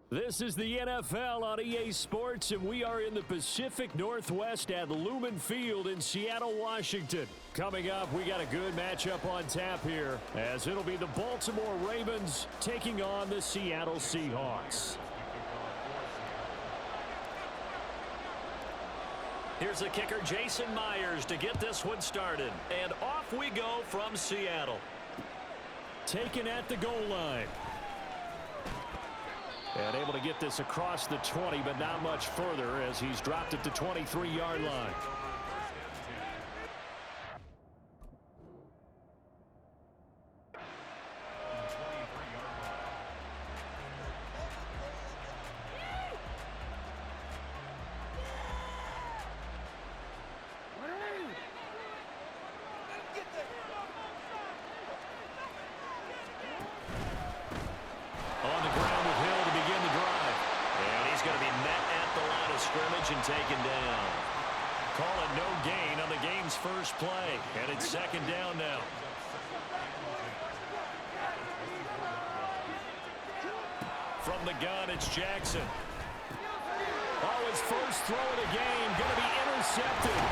This is the NFL on EA Sports, and we are in the Pacific Northwest at Lumen Field in Seattle, Washington. Coming up, we got a good matchup on tap here, as it'll be the Baltimore Ravens taking on the Seattle Seahawks. Here's the kicker, Jason Myers, to get this one started. And off we go from Seattle. Taken at the goal line. And able to get this across the 20, but not much further as he's dropped it to 23-yard line. On the ground with Hill to begin the drive. And he's going to be met at the line of scrimmage and taken down. Call it no gain on the game's first play. And it's second down now. From the gun, it's Jackson. Oh, his first throw of the game going to be intercepted.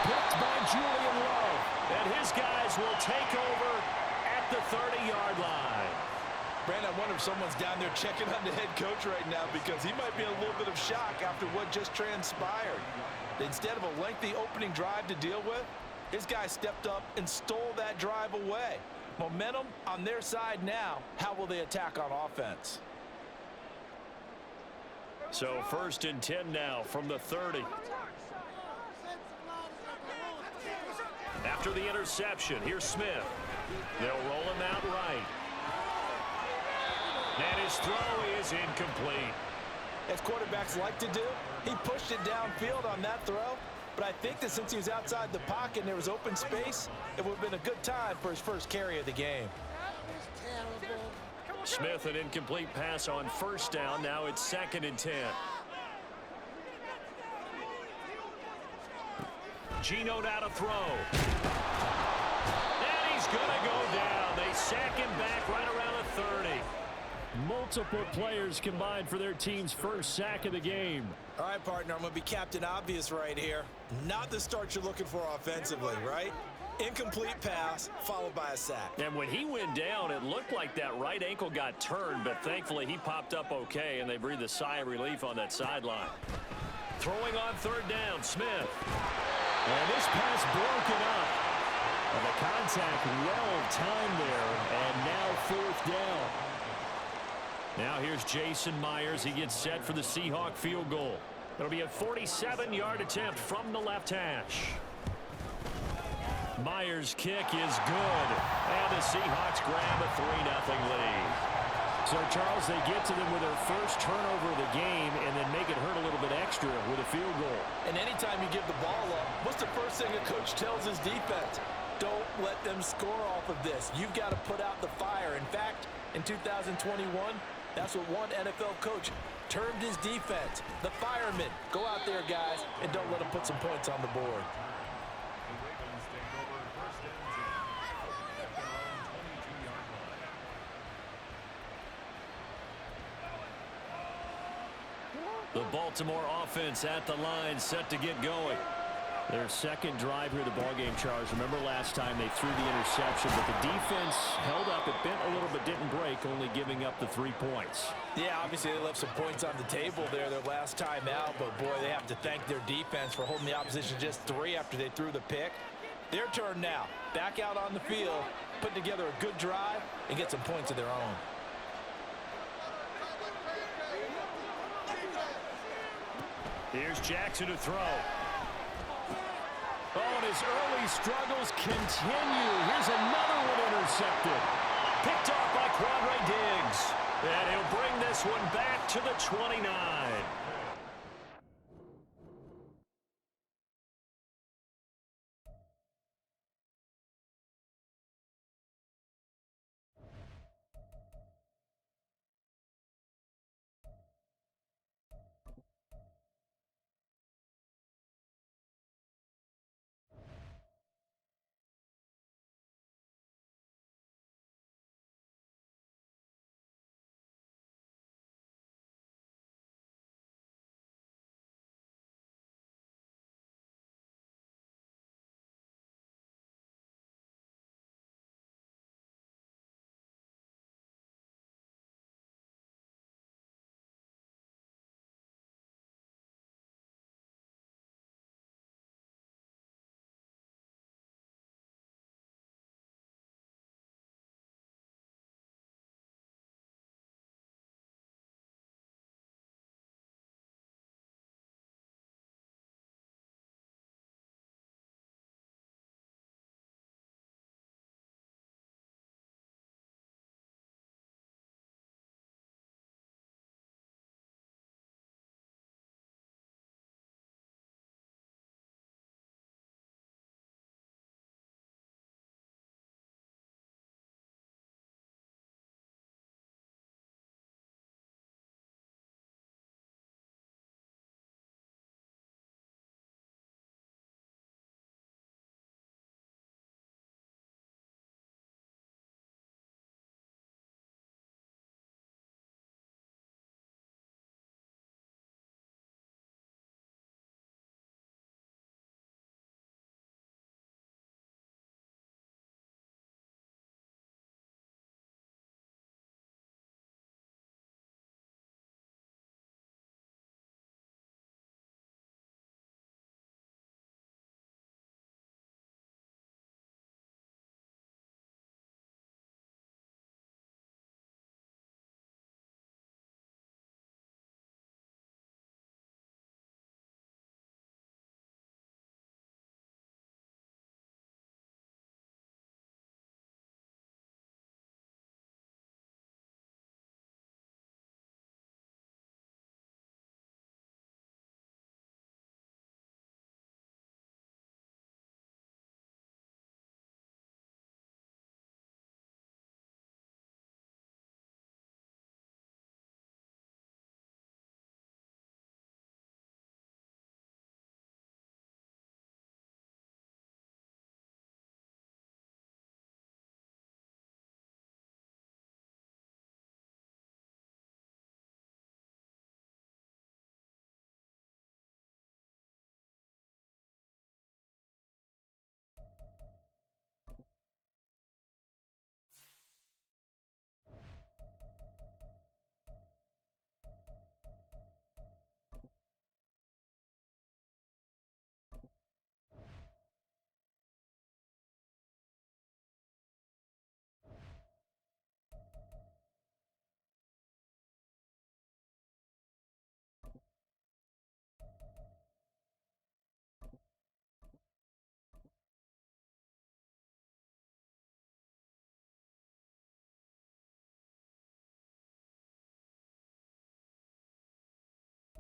Picked by Julian Love. And his guys will take over at the 30-yard line. Brandon, I wonder if someone's down there checking on the head coach right now because he might be in a little bit of shock after what just transpired. Instead of a lengthy opening drive to deal with, his guy stepped up and stole that drive away. Momentum on their side now. How will they attack on offense? So 1st and 10 now from the 30. After the interception, here's Smith. They'll roll him out right. And his throw is incomplete. As quarterbacks like to do, he pushed it downfield on that throw. But I think that since he was outside the pocket and there was open space, it would have been a good time for his first carry of the game. Smith, an incomplete pass on 1st down. Now it's 2nd and 10. Geno now to throw. And he's going to go down. They sack him back right around the 30. Multiple players combined for their team's first sack of the game. All right, partner, I'm going to be Captain Obvious right here. Not the start you're looking for offensively, right? Incomplete pass followed by a sack. And when he went down, it looked like that right ankle got turned, but thankfully he popped up okay, and they breathed a sigh of relief on that sideline. Throwing on 3rd down, Smith. And this pass broken up. And the contact well timed there, and now 4th down. Now here's Jason Myers. He gets set for the Seahawk field goal. It'll be a 47-yard attempt from the left hash. Myers' kick is good. And the Seahawks grab a 3-0 lead. So, Charles, they get to them with their first turnover of the game and then make it hurt a little bit extra with a field goal. And anytime you give the ball up, what's the first thing a coach tells his defense? Don't let them score off of this. You've got to put out the fire. In fact, in 2021, that's what one NFL coach termed his defense. The firemen. Go out there, guys, and don't let them put some points on the board. The Baltimore offense at the line, set to get going. Their second drive here, the ballgame, Charles. Remember last time they threw the interception, but the defense held up. It bent a little but didn't break, only giving up the 3 points. Yeah, obviously they left some points on the table there their last time out, but boy, they have to thank their defense for holding the opposition just 3 after they threw the pick. Their turn now. Back out on the field, put together a good drive, and get some points of their own. Here's Jackson to throw. Oh, and his early struggles continue. Here's another one intercepted. Picked off by Quandre Diggs. And he'll bring this one back to the 29.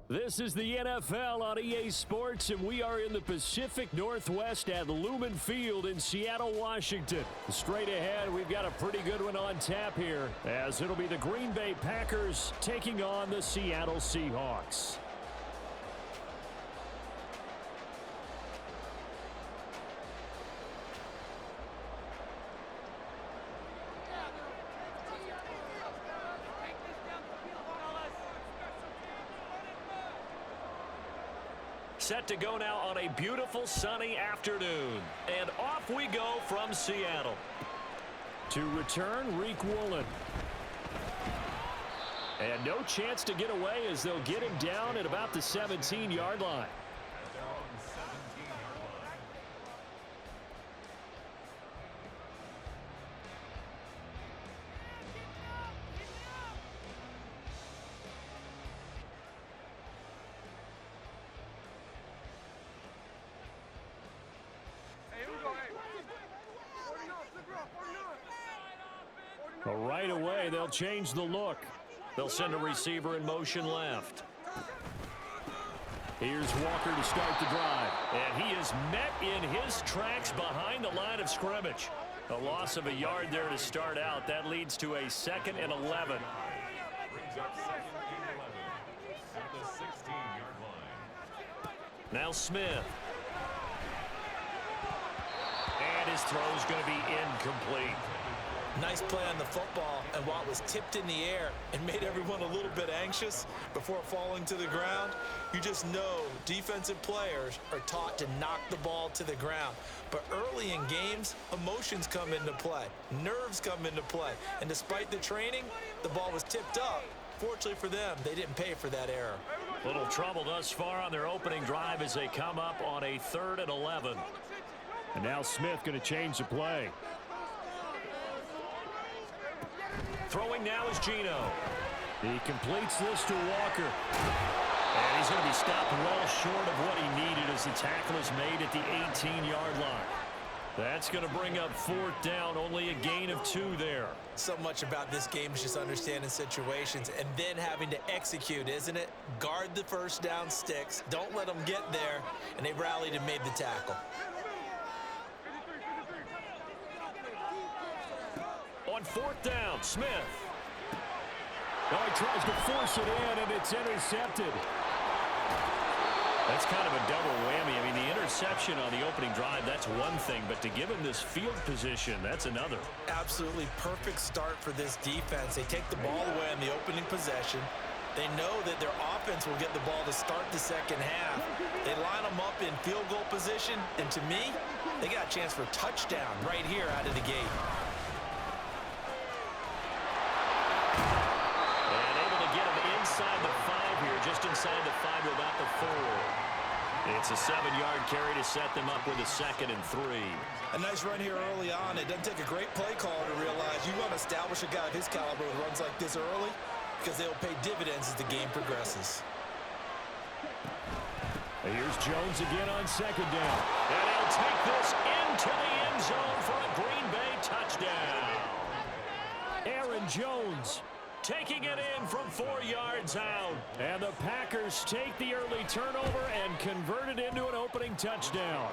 This is the NFL on EA Sports, and we are in the Pacific Northwest at Lumen Field in Seattle, Washington. Straight ahead, we've got a pretty good one on tap here, as it'll be the Green Bay Packers taking on the Seattle Seahawks. Set to go now on a beautiful sunny afternoon. And off we go from Seattle. To return, Reek Woolen. And no chance to get away as they'll get him down at about the 17-yard line. Right away, they'll change the look. They'll send a receiver in motion left. Here's Walker to start the drive. And he is met in his tracks behind the line of scrimmage. A loss of a yard there to start out. That leads to a 2nd and 11. Now Smith. And his throw's going to be incomplete. Nice play on the football, and while it was tipped in the air and made everyone a little bit anxious before falling to the ground, you just know defensive players are taught to knock the ball to the ground. But early in games, emotions come into play, nerves come into play, and despite the training, the ball was tipped up. Fortunately for them, they didn't pay for that error. Little trouble thus far on their opening drive as they come up on a 3rd and 11. And now Smith going to change the play. Throwing now is Geno. He completes this to Walker. And he's going to be stopped well short of what he needed as the tackle is made at the 18-yard line. That's going to bring up 4th down, only a gain of 2 there. So much about this game is just understanding situations and then having to execute, isn't it? Guard the first down sticks, don't let them get there, and they rallied and made the tackle. On 4th down, Smith. Oh, he tries to force it in, and it's intercepted. That's kind of a double whammy. I mean, the interception on the opening drive, that's one thing, but to give him this field position, that's another. Absolutely perfect start for this defense. They take the ball away on the opening possession. They know that their offense will get the ball to start the second half. They line them up in field goal position, and to me, they got a chance for a touchdown right here out of the gate. Inside the 5 here, just inside the 5 without the 4. It's a 7-yard carry to set them up with a 2nd and 3. A nice run here early on. It doesn't take a great play call to realize you want to establish a guy of his caliber who runs like this early because they'll pay dividends as the game progresses. Here's Jones again on 2nd down. And he'll take this into the end zone for a Green Bay touchdown. Aaron Jones taking it in from 4 yards out. And the Packers take the early turnover and convert it into an opening touchdown.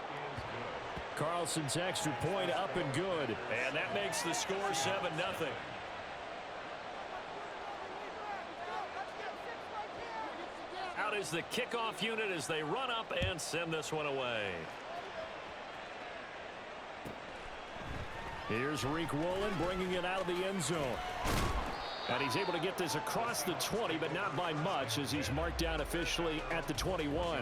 Carlson's extra point up and good. And that makes the score 7-0. Out is the kickoff unit as they run up and send this one away. Here's Reek Woolen bringing it out of the end zone. And he's able to get this across the 20, but not by much as he's marked down officially at the 21.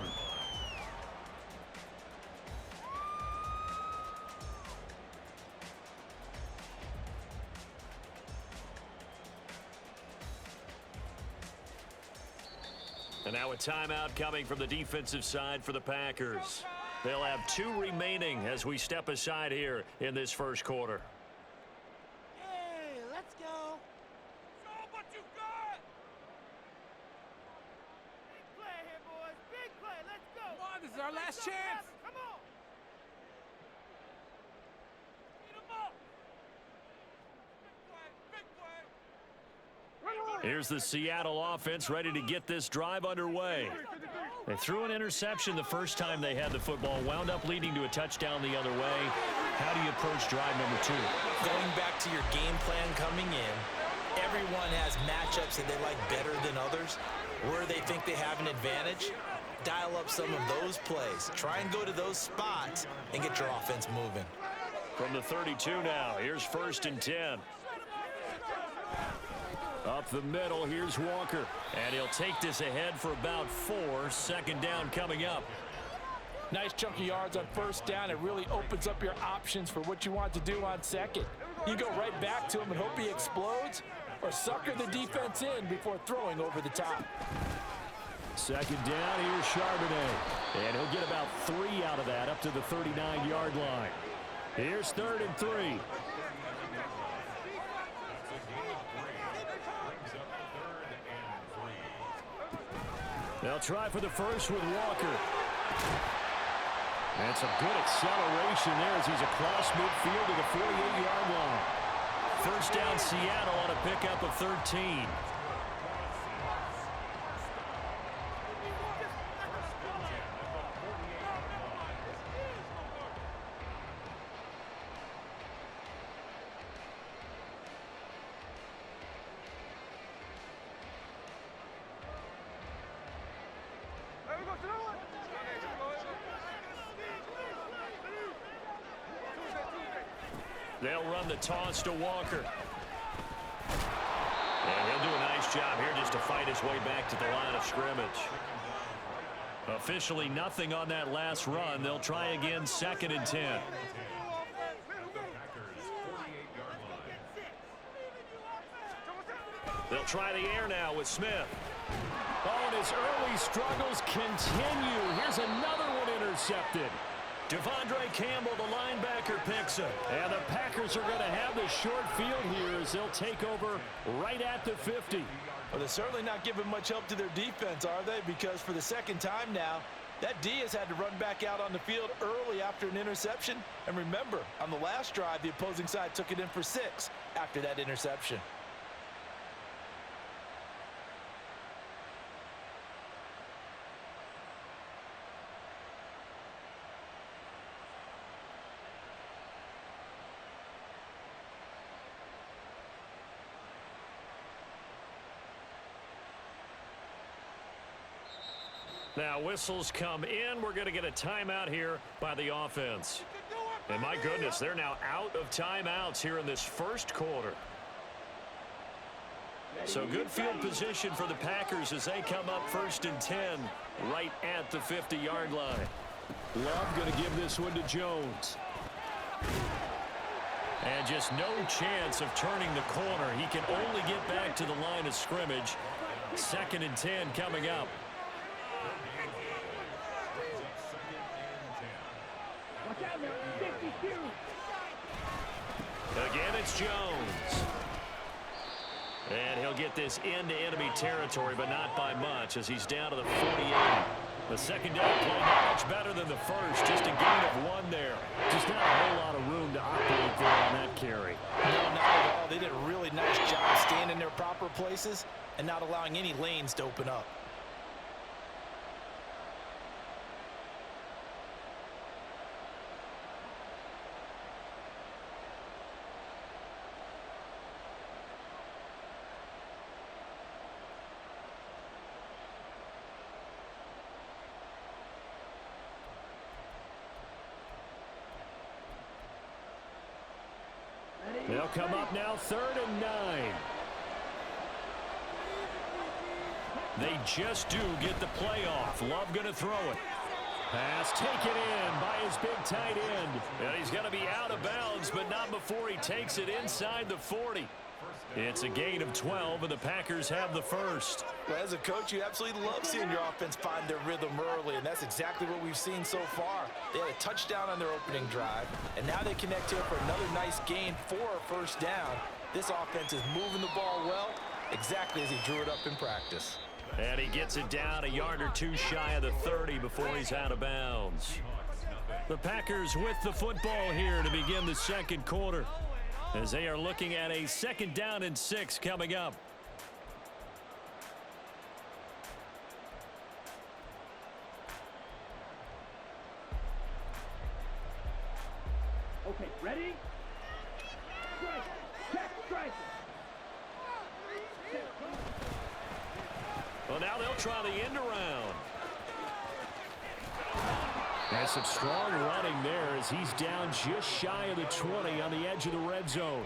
And now a timeout coming from the defensive side for the Packers. They'll have 2 remaining as we step aside here in this first quarter. Our last chance. Come on. Big play. Big play. Here's the Seattle offense ready to get this drive underway. They threw an interception the first time they had the football, wound up leading to a touchdown the other way. How do you approach drive number 2? Going back to your game plan coming in, everyone has matchups that they like better than others. Where they think they have an advantage, dial up some of those plays. Try and go to those spots and get your offense moving. From the 32 now, here's 1st and 10. Up the middle, here's Walker. And he'll take this ahead for about 4. 2nd down coming up. Nice chunk of yards on 1st down. It really opens up your options for what you want to do on 2nd. You go right back to him and hope he explodes, or sucker the defense in before throwing over the top. 2nd down, here's Charbonnet. And he'll get about 3 out of that, up to the 39-yard line. Here's 3rd and 3. They'll try for the first with Walker. And some good acceleration there as he's across midfield to the 48-yard line. 1st down Seattle on a pickup of 13. They'll run the toss to Walker. And he'll do a nice job here just to fight his way back to the line of scrimmage. Officially nothing on that last run. They'll try again, 2nd and 10. They'll try the air now with Smith. Oh, and his early struggles continue. Here's another one intercepted. Devondre Campbell, the linebacker, picks it. And the Packers are going to have the short field here as they'll take over right at the 50. Well, they're certainly not giving much help to their defense, are they? Because for the 2nd time now, that D has had to run back out on the field early after an interception. And remember, on the last drive, the opposing side took it in for 6 after that interception. Now whistles come in. We're going to get a timeout here by the offense. And my goodness, they're now out of timeouts here in this 1st quarter. So good field position for the Packers as they come up 1st and 10 right at the 50-yard line. Love going to give this one to Jones. And just no chance of turning the corner. He can only get back to the line of scrimmage. 2nd and 10 coming up. Again, it's Jones. And he'll get this into enemy territory, but not by much as he's down to the 48. The 2nd down play not much better than the first. Just a gain of 1 there. Just not a whole lot of room to operate there on that carry. No, not at all. They did a really nice job staying in their proper places and not allowing any lanes to open up. They'll come up now 3rd and 9. They just do get the play off. Love going to throw it. Pass taken in by his big tight end. And he's going to be out of bounds, but not before he takes it inside the 40. It's a gain of 12, and the Packers have the first. Well, as a coach, you absolutely love seeing your offense find their rhythm early, and that's exactly what we've seen so far. They had a touchdown on their opening drive, and now they connect here for another nice gain for a 1st down. This offense is moving the ball well, exactly as he drew it up in practice. And he gets it down a yard or 2 shy of the 30 before he's out of bounds. The Packers with the football here to begin the 2nd quarter, as they are looking at a 2nd down and 6 coming up. Ready? Strike. Check strike. Well, now they'll try the end around. And some strong running there as he's down just shy of the 20 on the edge of the red zone.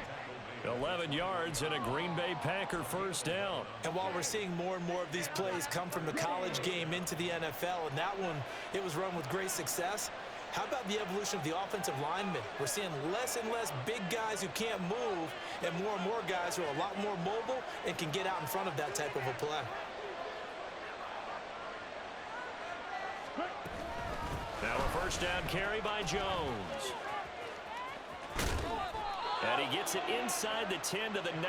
11 yards and a Green Bay Packer first down. And while we're seeing more and more of these plays come from the college game into the NFL, and that one, it was run with great success, how about the evolution of the offensive linemen? We're seeing less and less big guys who can't move and more guys who are a lot more mobile and can get out in front of that type of a play. Now a first down carry by Jones. And he gets it inside the 10 to the 9.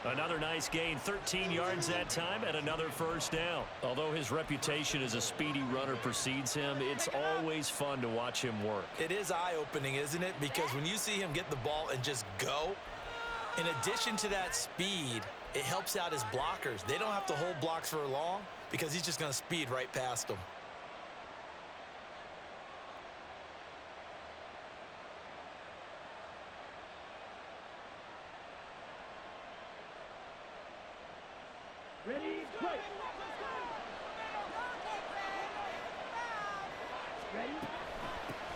Another nice gain, 13 yards that time, and another first down. Although his reputation as a speedy runner precedes him, it's always fun to watch him work. It is eye-opening, isn't it? Because when you see him get the ball and just go, in addition to that speed, it helps out his blockers. They don't have to hold blocks for long because he's just going to speed right past them. Ready? Strike. Ready?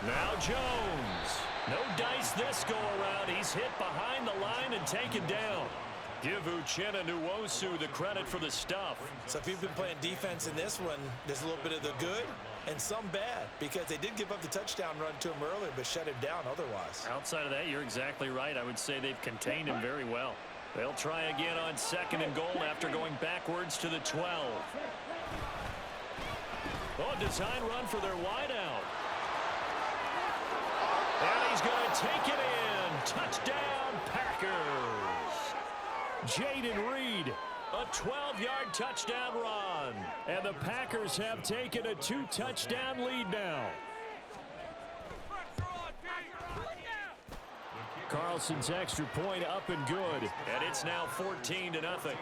Now Jones. No dice this go around. He's hit behind the line and taken down. Give Uchenna Nwosu the credit for the stuff. So if you've been playing defense in this one, there's a little bit of the good and some bad because they did give up the touchdown run to him earlier but shut him down otherwise. Outside of that, you're exactly right. I would say they've contained him very well. They'll try again on 2nd and goal after going backwards to the 12. Oh, design run for their wideout. And he's going to take it in. Touchdown, Packers. Jaden Reed, a 12-yard touchdown run. And the Packers have taken a 2-touchdown lead now. Carlson's extra point up and good. And it's now 14-0.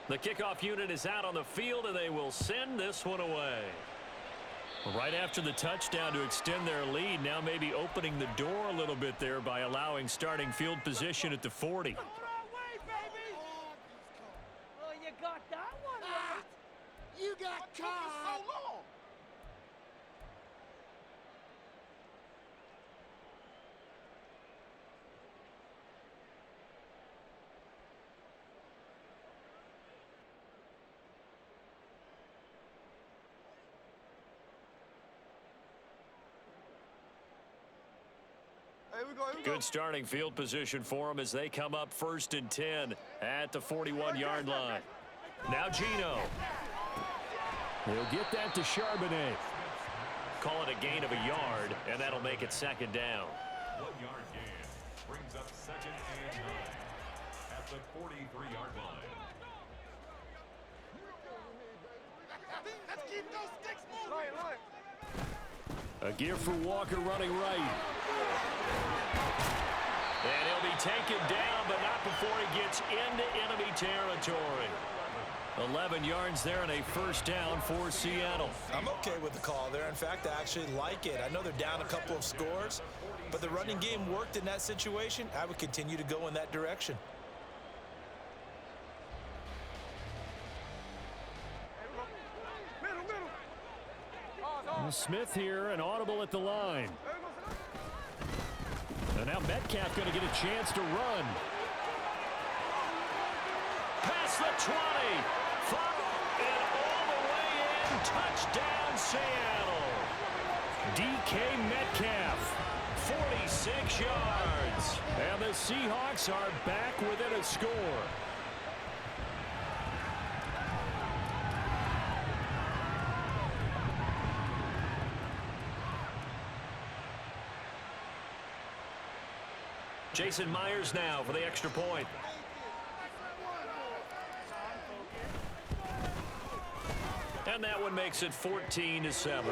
The kickoff unit is out on the field, and they will send this one away. Right after the touchdown to extend their lead, now maybe opening the door a little bit there by allowing starting field position at the 40. Oh, you got that one right. You got caught. So long. Good starting field position for them as they come up 1st and 10 at the 41-yard line. Now Gino. They'll get that to Charbonnet. Call it a gain of a yard, and that'll make it 2nd down. 1-yard gain brings up 2nd and 9 at the 43-yard line. Let's keep those sticks moving. A gear for Walker running right. And he'll be taken down, but not before he gets into enemy territory. 11 yards there and a first down for Seattle. I'm okay with the call there. In fact, I actually like it. I know they're down a couple of scores, but the running game worked in that situation. I would continue to go in that direction. Smith here, and audible at the line. And now Metcalf going to get a chance to run. Past the 20. And all the way in. Touchdown, Seattle. DK Metcalf, 46 yards. and the Seahawks are back within a score. Jason Myers now for the extra point. And that one makes it 14-7.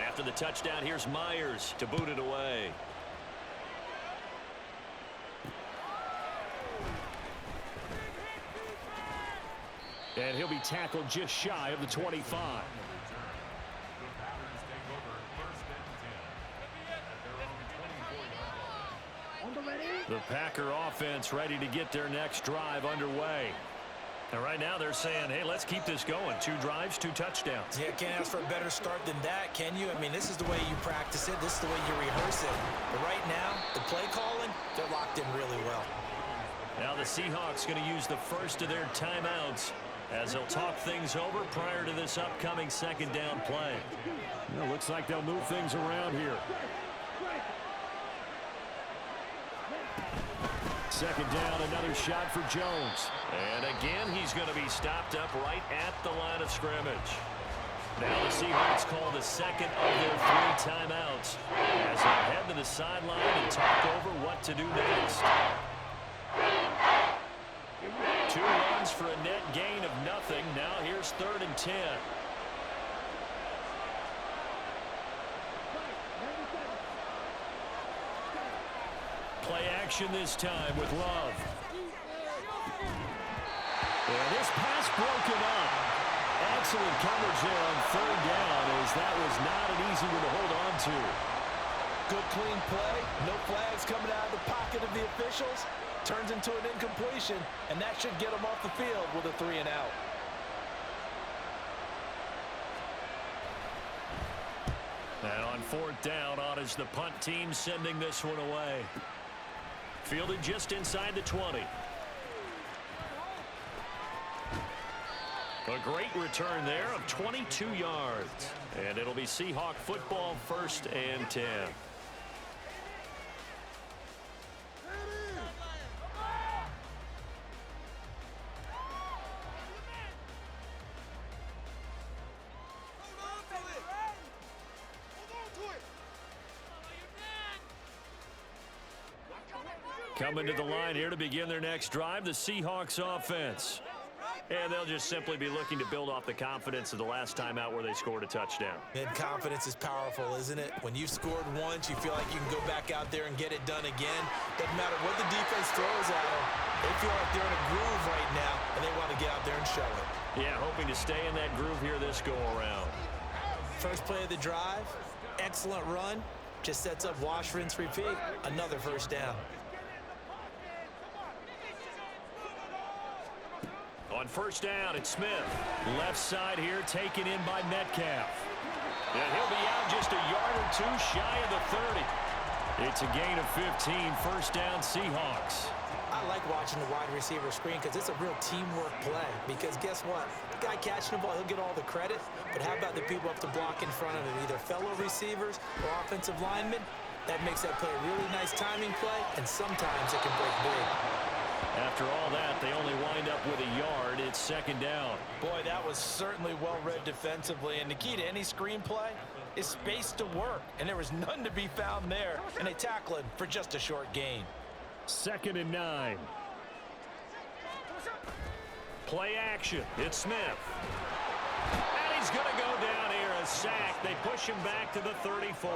After the touchdown, here's Myers to boot it away. And he'll be tackled just shy of the 25. The Packer offense ready to get their next drive underway. And right now they're saying, hey, let's keep this going. 2 drives, 2 touchdowns. Yeah, can't ask for a better start than that, can you? I mean, this is the way you practice it. This is the way you rehearse it. But right now, the play calling, they're locked in really well. Now the Seahawks going to use the first of their timeouts as they'll talk things over prior to this upcoming second down play. Well, looks like they'll move things around here. Second down, another shot for Jones. And again, he's going to be stopped up right at the line of scrimmage. Now the Seahawks call the second of their 3 timeouts as they head to the sideline and talk over what to do next. 2 runs for a net gain of nothing. Now here's 3rd and 10. Play action this time with Love. And this pass broken up. Excellent coverage there on 3rd down, as that was not an easy one to hold on to. Good clean play. No flags coming out of the pocket of the officials. Turns into an incompletion, and that should get them off the field with a 3 and out. And on 4th down, on is the punt team sending this one away. Fielded just inside the 20. A great return there of 22 yards. And it'll be Seahawk football, 1st and 10. Coming to the line here to begin their next drive, the Seahawks offense. And they'll just simply be looking to build off the confidence of the last time out where they scored a touchdown. And confidence is powerful, isn't it? When you've scored once, you feel like you can go back out there and get it done again. Doesn't matter what the defense throws at them. They feel like they're in a groove right now, and they want to get out there and show it. Yeah, hoping to stay in that groove here this go-around. First play of the drive, excellent run. Just sets up wash, rinse, repeat. Another 1st down. On 1st down, it's Smith. Left side here, taken in by Metcalf. And he'll be out just a yard or 2 shy of the 30. It's a gain of 15, 1st down Seahawks. I like watching the wide receiver screen because it's a real teamwork play. Because guess what? The guy catching the ball, he'll get all the credit. But how about the people up to block in front of him? Either fellow receivers or offensive linemen. That makes that play a really nice timing play, and sometimes it can break big. After all that, they only wind up with a yard. It's 2nd down. Boy, that was certainly well read defensively. And the key to any screen play is space to work. And there was none to be found there. And they tackle him for just a short gain. 2nd and 9. Play action. It's Smith. And he's going to go down here, a sack. They push him back to the 34.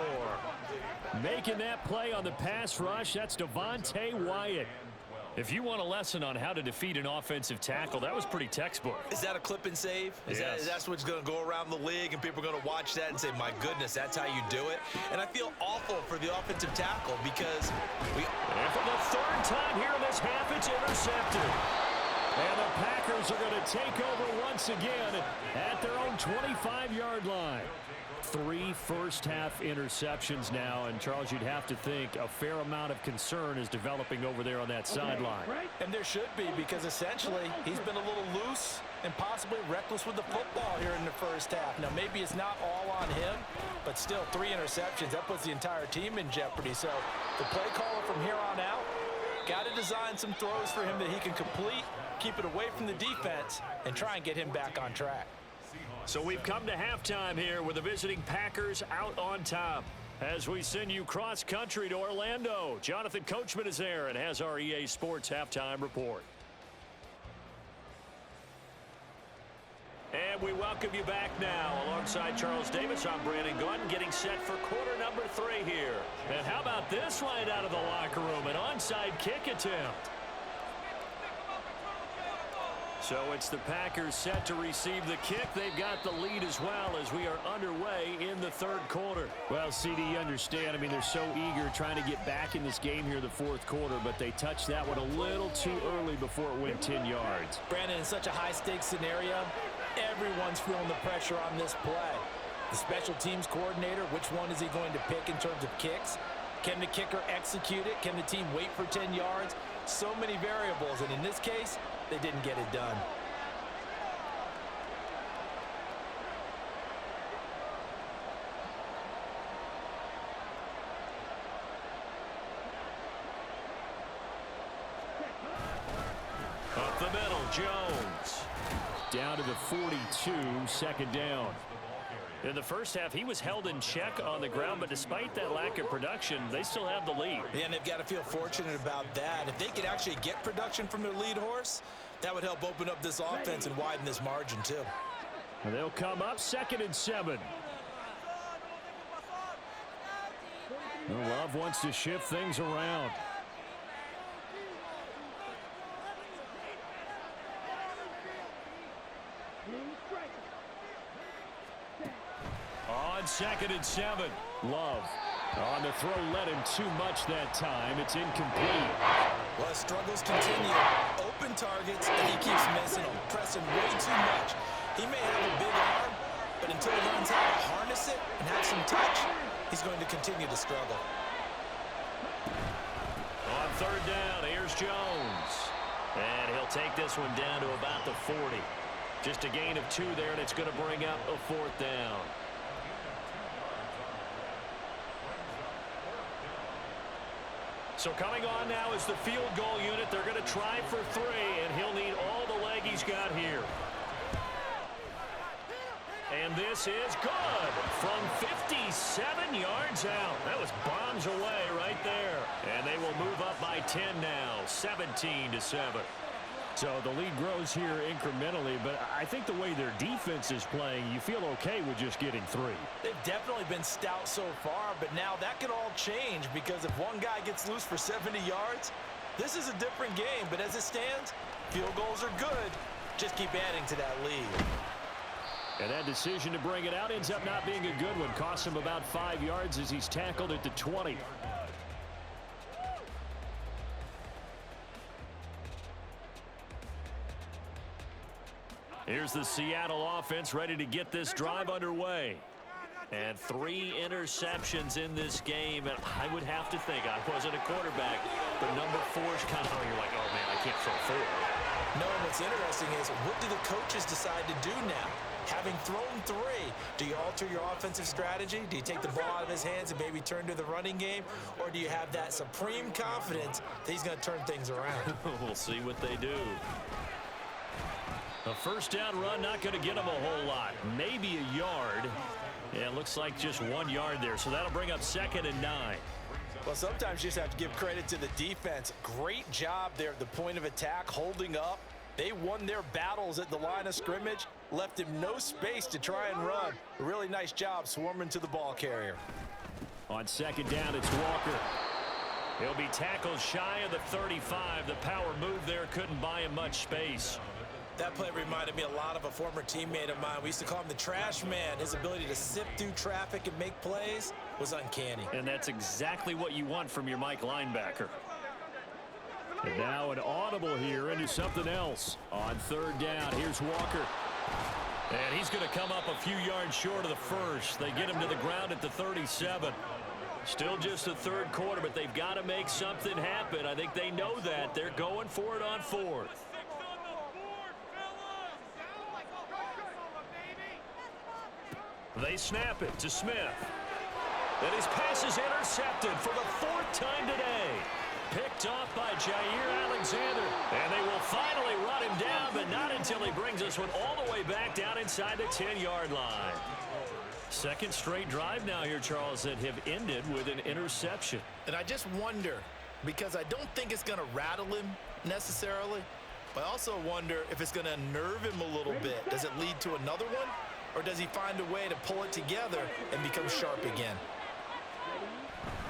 Making that play on the pass rush, that's Devontae Wyatt. If you want a lesson on how to defeat an offensive tackle, that was pretty textbook. Is that a clip and save? Yes. That's what's going to go around the league, and people are going to watch that and say, my goodness, that's how you do it? And I feel awful for the offensive tackle because And for the 3rd time here in this half, it's intercepted. And the Packers are going to take over once again at their own 25-yard line. 3 first-half interceptions now, and Charles, you'd have to think a fair amount of concern is developing over there on that sideline. And there should be, because essentially he's been a little loose and possibly reckless with the football here in the first half. Now, maybe it's not all on him, but still 3 interceptions. That puts the entire team in jeopardy. So the play caller from here on out got to design some throws for him that he can complete, keep it away from the defense, and try and get him back on track. So we've come to halftime here with the visiting Packers out on top. As we send you cross-country to Orlando, Jonathan Coachman is there and has our EA Sports halftime report. And we welcome you back now. Alongside Charles Davis, I'm Brandon Gunn, getting set for quarter number 3 here. And how about this right out of the locker room? An onside kick attempt. So it's the Packers set to receive the kick. They've got the lead as well as we are underway in the third quarter. Well, CD, you understand. I mean, they're so eager trying to get back in this game here in the fourth quarter, but they touched that one a little too early before it went 10 yards. Brandon, in such a high-stakes scenario, everyone's feeling the pressure on this play. The special teams coordinator, which one is he going to pick in terms of kicks? Can the kicker execute it? Can the team wait for 10 yards? So many variables, and in this case, they didn't get it done. Up the middle, Jones. Down to the 42, second down. In the first half, he was held in check on the ground, but despite that lack of production, they still have the lead. Yeah, and they've got to feel fortunate about that. If they could actually get production from their lead horse, that would help open up this offense and widen this margin, too. And they'll come up 2nd and 7. Well, Love wants to shift things around. On 2nd and 7, Love on the throw, led him too much that time. It's incomplete. Well, struggles continue. Open targets, and he keeps missing them, pressing way too much. He may have a big arm, but until he learns how to harness it and have some touch, he's going to continue to struggle. On 3rd down, here's Jones. And he'll take this one down to about the 40. Just a gain of 2 there, and it's going to bring up a 4th down. So coming on now is the field goal unit. They're going to try for 3, and he'll need all the leg he's got here. And this is good from 57 yards out. That was bombs away right there. And they will move up by 10 now, 17-7. So the lead grows here incrementally, but I think the way their defense is playing, you feel okay with just getting 3. They've definitely been stout so far, but now that could all change because if one guy gets loose for 70 yards, this is a different game. But as it stands, field goals are good. Just keep adding to that lead. And that decision to bring it out ends up not being a good one. Costs him about 5 yards as he's tackled at the 20. Here's the Seattle offense ready to get this drive underway. And 3 interceptions in this game. And I would have to think, I wasn't a quarterback, but number 4 is kind of, you're like, oh man, I can't throw 4. No, and what's interesting is, what do the coaches decide to do now? Having thrown 3, do you alter your offensive strategy? Do you take the ball out of his hands and maybe turn to the running game? Or do you have that supreme confidence that he's going to turn things around? We'll see what they do. A first down run, not going to get him a whole lot. Maybe a yard. Yeah, it looks like just 1 yard there. So that'll bring up 2nd and 9. Well, sometimes you just have to give credit to the defense. Great job there at the point of attack, holding up. They won their battles at the line of scrimmage, left him no space to try and run. A really nice job swarming to the ball carrier. On 2nd down, it's Walker. He'll be tackled shy of the 35. The power move there couldn't buy him much space. That play reminded me a lot of a former teammate of mine. We used to call him the trash man. His ability to sift through traffic and make plays was uncanny. And that's exactly what you want from your Mike linebacker. And now an audible here into something else. On third down, here's Walker. And he's going to come up a few yards short of the first. They get him to the ground at the 37. Still just the third quarter, but they've got to make something happen. I think they know that. They're going for it on fourth. They snap it to Smith. And his pass is intercepted for the fourth time today. Picked off by Jair Alexander. And they will finally run him down, but not until he brings this one all the way back down inside the 10-yard line. Second straight drive now here, Charles, that have ended with an interception. And I just wonder, because I don't think it's going to rattle him necessarily, but I also wonder if it's going to unnerve him a little bit. Does it lead to another one, or does he find a way to pull it together and become sharp again?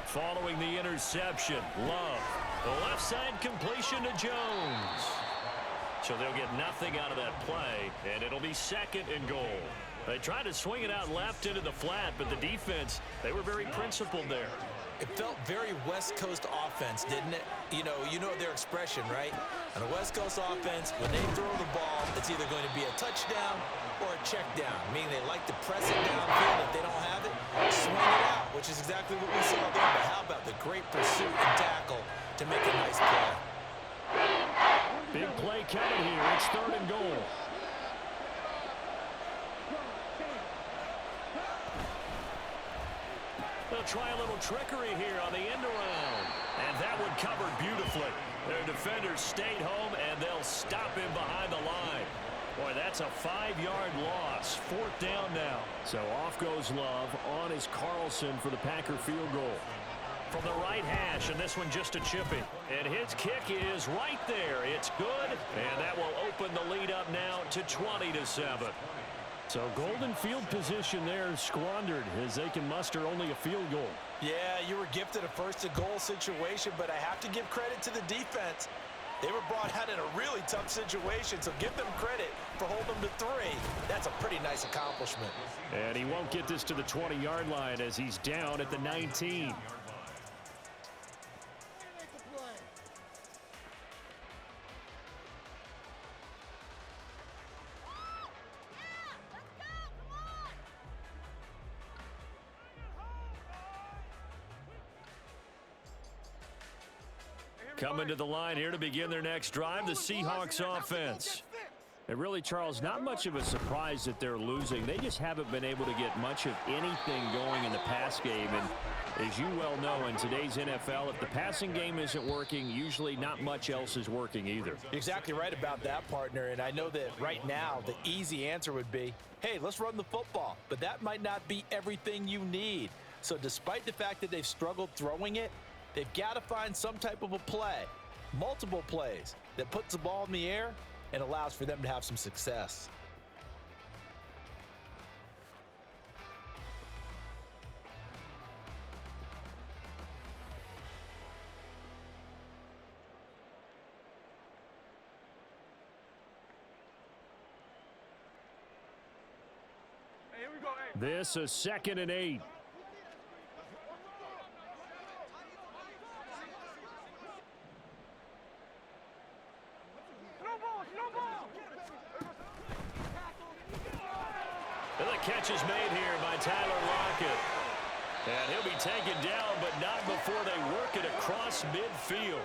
Following the interception, Love. The left side completion to Jones. So they'll get nothing out of that play, and it'll be second and goal. They tried to swing it out left into the flat, but the defense, they were very principled there. It felt very West Coast offense, didn't it? You know their expression, right? On a West Coast offense, when they throw the ball, it's either going to be a touchdown or a check down, meaning they like to press it downfield. If they don't have it, swing it out, which is exactly what we saw there. But how about the great pursuit and tackle to make a nice play? Big play coming here. It's third and goal. They'll try a little trickery here on the end around. And that one covered beautifully. Their defenders stayed home, and they'll stop him behind the line. Boy, that's a 5-yard loss. Fourth down now. So off goes Love. On is Carlson for the Packer field goal. From the right hash, and this one just a chipping. And his kick is right there. It's good, and that will open the lead up now to 20-7. So golden field position there squandered as they can muster only a field goal. Yeah, you were gifted a first-and-goal situation, but I have to give credit to the defense. They were brought out in a really tough situation, so give them credit for holding them to 3. That's a pretty nice accomplishment. And he won't get this to the 20-yard line as he's down at the 19. Coming to the line here to begin their next drive, the Seahawks offense. And really, Charles, not much of a surprise that they're losing. They just haven't been able to get much of anything going in the pass game. And as you well know, in today's NFL, if the passing game isn't working, usually not much else is working either. You're exactly right about that, partner. And I know that right now the easy answer would be, hey, let's run the football. But that might not be everything you need. So despite the fact that they've struggled throwing it, they've got to find some type of a play, multiple plays, that puts the ball in the air and allows for them to have some success. This is 2nd and 8. The catch is made here by Tyler Lockett. And he'll be taken down, but not before they work it across midfield.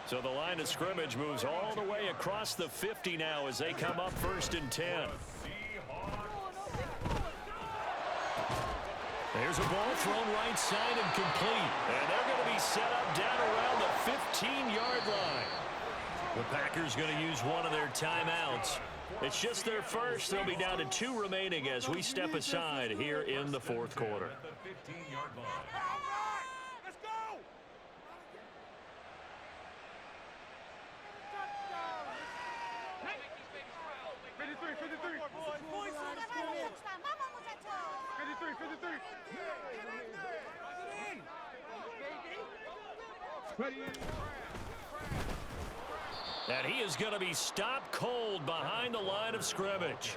So the line of scrimmage moves all the way across the 50 now as they come up 1st and 10. There's a ball thrown right side and complete. And they're going to be set up down around the 15-yard line. The Packers going to use one of their timeouts. It's just their first. They'll be down to 2 remaining as we step aside here in the 4th quarter. Let's go! And he is going to be stopped cold behind the line of scrimmage.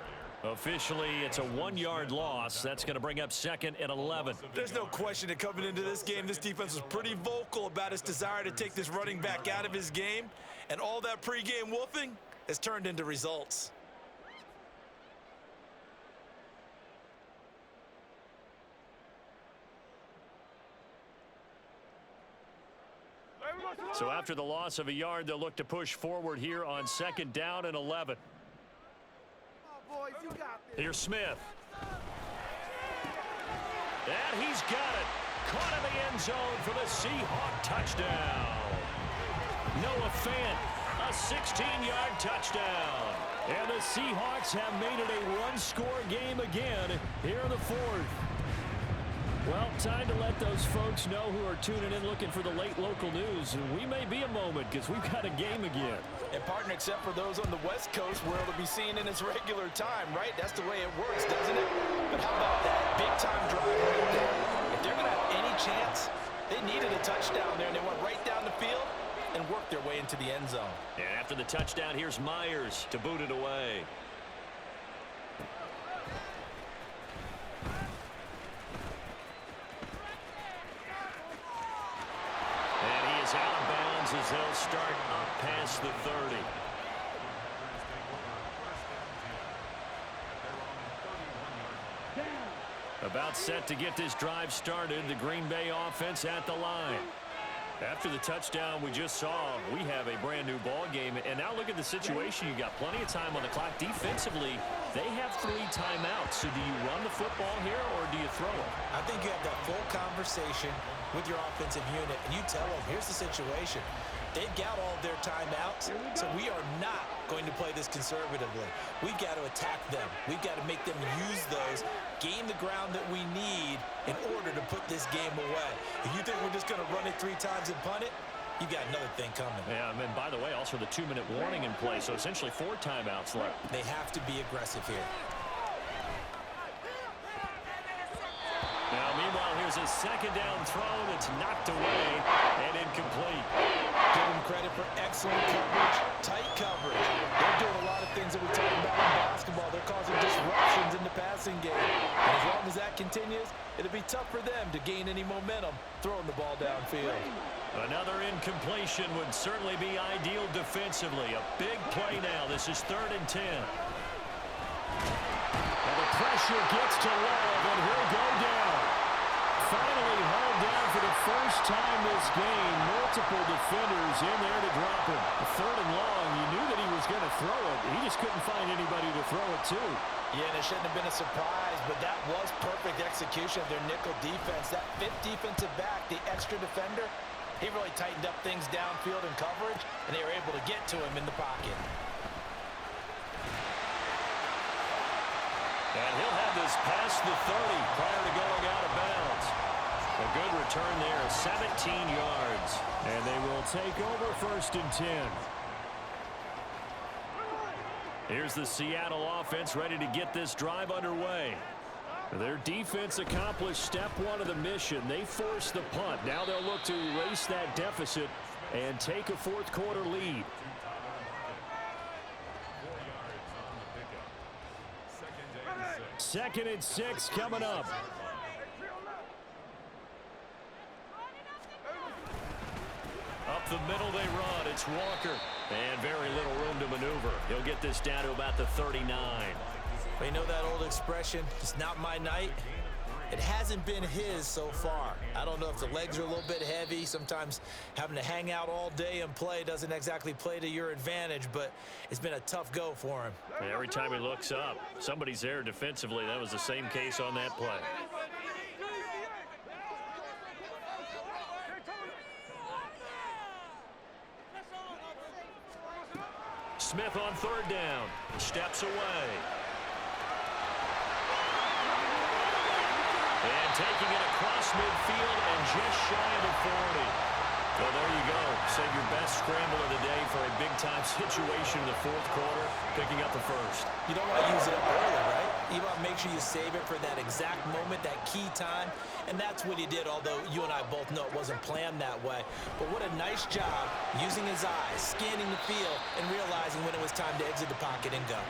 Officially, it's a 1-yard loss. That's going to bring up 2nd and 11. There's no question that coming into this game, this defense was pretty vocal about its desire to take this running back out of his game. And all that pregame wolfing has turned into results. So after the loss of a yard, they'll look to push forward here on 2nd down and 11. Here's Smith. And he's got it. Caught in the end zone for the Seahawk touchdown. Noah Fant, a 16-yard touchdown. And the Seahawks have made it a one-score game again here in the 4th. Well, time to let those folks know who are tuning in looking for the late local news. We may be a moment because we've got a game again. And partner, except for those on the West Coast where it'll be seen in its regular time, right? That's the way it works, doesn't it? But how about that big-time drive right there? If they're going to have any chance, they needed a touchdown there, and they went right down the field and worked their way into the end zone. And after the touchdown, here's Myers to boot it away. Out of bounds as they'll start up past the 30. About set to get this drive started. The Green Bay offense at the line. After the touchdown we just saw, we have a brand new ball game. And now look at the situation. You got plenty of time on the clock. Defensively, they have 3 timeouts. So do you run the football here or do you throw it? I think you have that full conversation with your offensive unit, and you tell them, here's the situation. They've got all their timeouts, so we are not going to play this conservatively. We've got to attack them. We've got to make them use those, gain the ground that we need in order to put this game away. If you think we're just going to run it 3 times and punt it, you got another thing coming. Yeah, and by the way, also the 2-minute warning in play, so essentially 4 timeouts left. They have to be aggressive here. Now, meanwhile, here's a 2nd down throw that's knocked away and incomplete. Give them credit for excellent coverage, tight coverage. They're doing a lot of things that we talk about in basketball. They're causing disruptions in the passing game. And as long as that continues, it'll be tough for them to gain any momentum throwing the ball downfield. Another incompletion would certainly be ideal defensively. A big play now. This is 3rd and 10. And the pressure gets to Love, and he'll go down. Finally hauled down for the first time this game. Multiple defenders in there to drop him. 3rd and long. You knew that he was going to throw it. He just couldn't find anybody to throw it to. Yeah, and it shouldn't have been a surprise, but that was perfect execution of their nickel defense. That 5th defensive back, the extra defender, he really tightened up things downfield in coverage, and they were able to get to him in the pocket. And he'll have this past the 30 prior to going out of bounds. A good return there, 17 yards. And they will take over 1st and 10. Here's the Seattle offense ready to get this drive underway. Their defense accomplished step 1 of the mission. They forced the punt. Now they'll look to erase that deficit and take a 4th quarter lead. 2nd and 6 coming up. Up the middle they run. It's Walker. And very little room to maneuver. He'll get this down to about the 39. You know that old expression, it's not my night? It hasn't been his so far. I don't know if the legs are a little bit heavy. Sometimes having to hang out all day and play doesn't exactly play to your advantage, but it's been a tough go for him. And every time he looks up, somebody's there defensively. That was the same case on that play. Smith on 3rd down. Steps away. And taking it across midfield and just shy of the 40. Well, there you go. Save your best scramble of the day for a big-time situation in the 4th quarter, picking up the 1st. You don't want to use it up early, right? You want to make sure you save it for that exact moment, that key time. And that's what he did, although you and I both know it wasn't planned that way. But what a nice job using his eyes, scanning the field, and realizing when it was time to exit the pocket and go.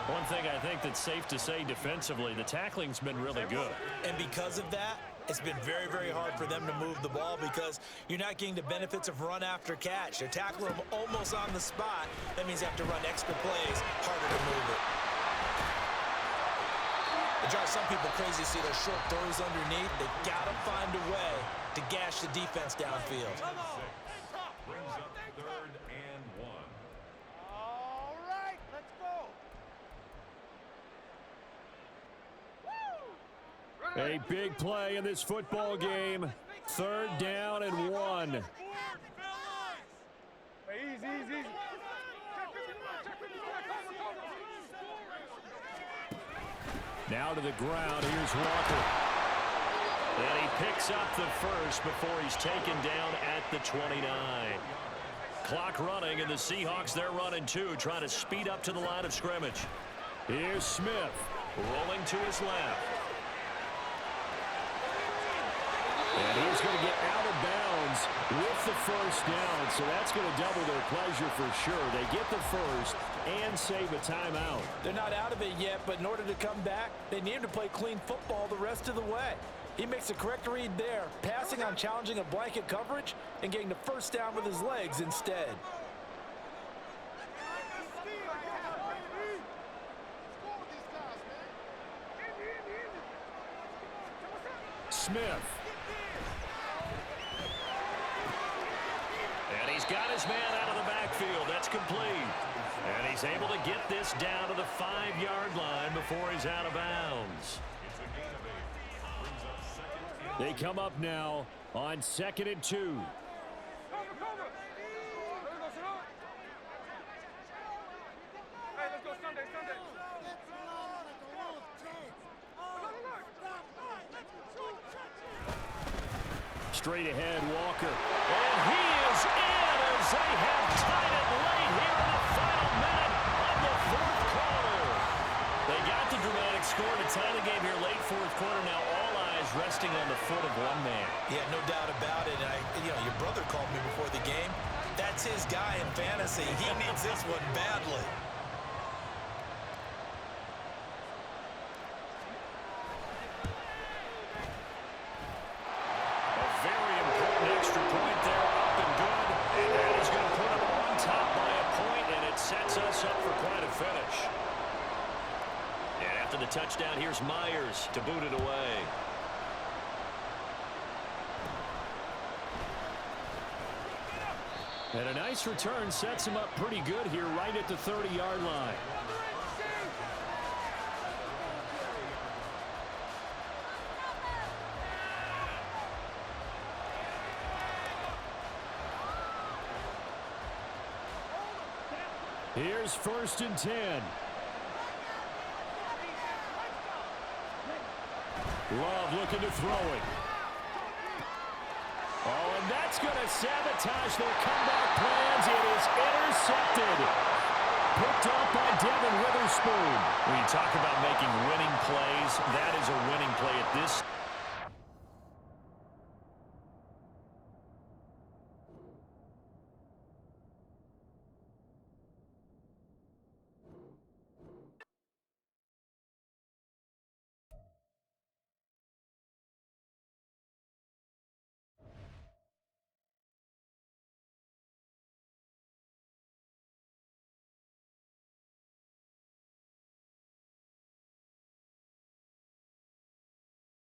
One thing I think that's safe to say defensively, the tackling's been really good. And because of that, it's been very, very hard for them to move the ball because you're not getting the benefits of run after catch. They're tackling them almost on the spot. That means you have to run extra plays, harder to move it. It drives some people crazy to see those short throws underneath. They got to find a way to gash the defense downfield. Brings up 3rd and 1. All right, let's go. A big play in this football game. 3rd down and 1. Easy. Now to the ground. Here's Walker. And he picks up the first before he's taken down at the 29. Clock running, and the Seahawks, they're running too, trying to speed up to the line of scrimmage. Here's Smith. Rolling to his left. And he's going to get out of bounds with the first down, so that's going to double their pleasure for sure. They get the first and save a timeout. They're not out of it yet, but in order to come back, they need to play clean football the rest of the way. He makes the correct read there, passing on challenging a blanket coverage and getting the first down with his legs instead. Smith. And he's got his man out of the backfield. That's complete. And he's able to get this down to the 5-yard line before he's out of bounds. It's a gain of 8. Brings up 2nd and They come up now on 2nd and 2. Straight ahead, Walker. And he is in as they have tied it late here in the final minute of the 4th quarter. They got the dramatic score to tie the game here late 4th quarter. Now all eyes resting on the foot of one man. Yeah, no doubt about it. Your brother called me before the game. That's his guy in fantasy. He needs this one badly. Very important extra point there, up and good. And that is going to put them on top by a point, and it sets us up for quite a finish. And after the touchdown, here's Myers to boot it away. And a nice return sets him up pretty good here right at the 30-yard line. Here's 1st and 10. Love looking to throw it. Oh, and that's going to sabotage their comeback plans. It is intercepted. Picked up by Devin Witherspoon. When you talk about making winning plays, that is a winning play at this